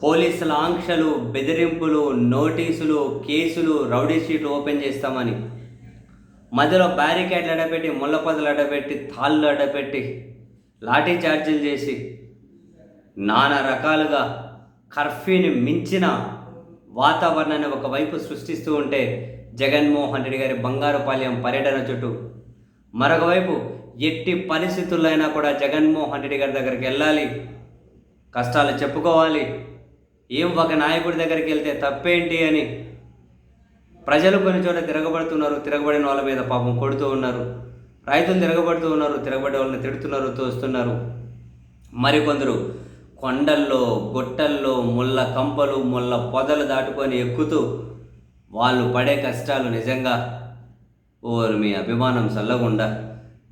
పోలీసుల ఆంక్షలు, బెదిరింపులు, నోటీసులు, కేసులు, రౌడీ షీట్లు ఓపెన్ చేస్తామని మధ్యలో బ్యారికేడ్లు అడపెట్టి, ముళ్ళపొదలు అడపెట్టి, తాళ్ళు అడపెట్టి, లాఠీ చార్జీలు చేసి నానా రకాలుగా కర్ఫ్యూని మించిన వాతావరణాన్ని ఒకవైపు సృష్టిస్తూ ఉంటే జగన్మోహన్ రెడ్డి గారి బంగారుపాలెం పర్యటన చుట్టూ మరొకవైపు ఎట్టి పరిస్థితుల్లో అయినా కూడా జగన్మోహన్ రెడ్డి గారి దగ్గరికి వెళ్ళాలి, కష్టాలు చెప్పుకోవాలి, ఏం ఒక నాయకుడి దగ్గరికి వెళ్తే తప్పేంటి అని ప్రజలు కొన్ని చోట తిరగబడుతున్నారు. తిరగబడిన వాళ్ళ మీద పాపం కొడుతూ ఉన్నారు. రైతులు తిరగబడుతూ ఉన్నారు. తిరగబడే వాళ్ళని తిడుతున్నారు, తోస్తున్నారు. మరికొందరు కొండల్లో, గుట్టల్లో, ముళ్ళ కంపలు, ముళ్ళ పొదలు దాటుకొని ఎక్కుతూ వాళ్ళు పడే కష్టాలు నిజంగా మీ అభిమానం చల్లకుండా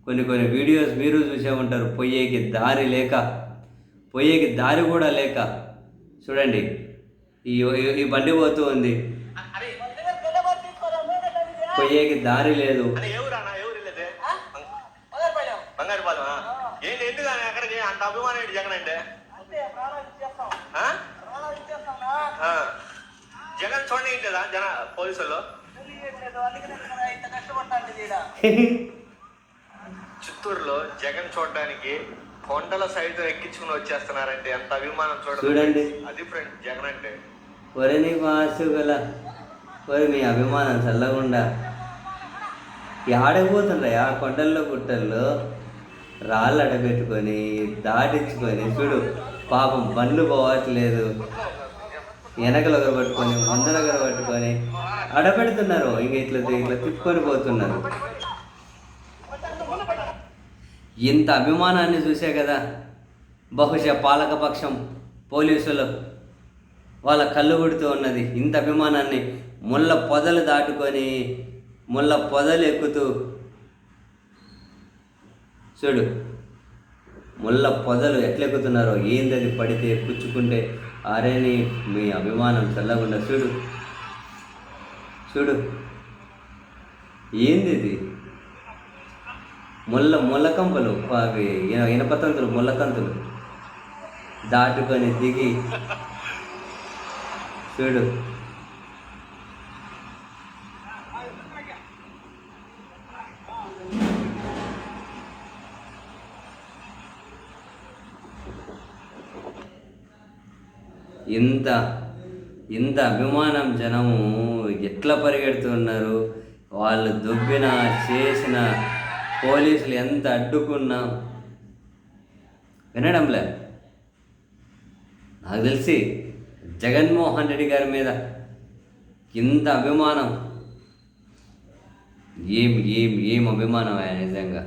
కొన్ని వీడియోస్ మీరు చూసే ఉంటారు. పొయ్యేకి దారి కూడా లేక చూడండి, ఈ బండి పోతూ ఉంది, పొయ్యేకి దారి లేదు. అంత అభిమానం ఏంటి జగన్ అంటే? జగన్ చూడలేదా పోలీసుల్లో? చిత్తూరులో జగన్ చూడడానికి కొండల సైతం ఎక్కించుకుని వచ్చేస్తున్నారంటే ఎంత అభిమానం చూడండి. అది ఫ్రెండ్ జగన్ అంటే. ఒరే నీ వాసుగల ఒరే మీ అభిమానం చల్లకుండా ఆడకపోతుండ్రా ఆ కొండల్లో గుట్టల్లో రాళ్ళు అడబెట్టుకొని దాటించుకొని చూడు, పాపం బండ్లు పోవట్లేదు, వెనకలు పట్టుకొని ముందర పట్టుకొని అడబెడుతున్నారు. ఇంక ఇట్లా తిప్పుకొని పోతున్నారు. ఇంత అభిమానాన్ని చూసే కదా బహుశా పాలకపక్షం పోలీసులు వాళ్ళ కళ్ళు కొడుతూ ఉన్నది. ఇంత అభిమానాన్ని ముళ్ళ పొదలు దాటుకొని ముళ్ళ పొదలు ఎక్కుతూ చూడు, ముళ్ళ పొదలు ఎట్లెక్కుతున్నారో, ఏందది పడితే పుచ్చుకుంటే అరేని మీ అభిమానం చల్లకుండా చూడు ఏంది ఇది? ముళ్ళకంపలు, అవి ఇనపతంతులు, ముళ్ళకంతులు దాటుకొని దిగి చూడు. ఇంత అభిమానం జనము ఎట్లా పరిగెడుతున్నారు. వాళ్ళు దొబ్బిన చేసిన పోలీసులు ఎంత అడ్డుకున్నా వినడంలే. నాకు తెలిసి జగన్మోహన్ రెడ్డి గారి మీద ఇంత అభిమానం ఏం అభిమానం ఆయన నిజంగా.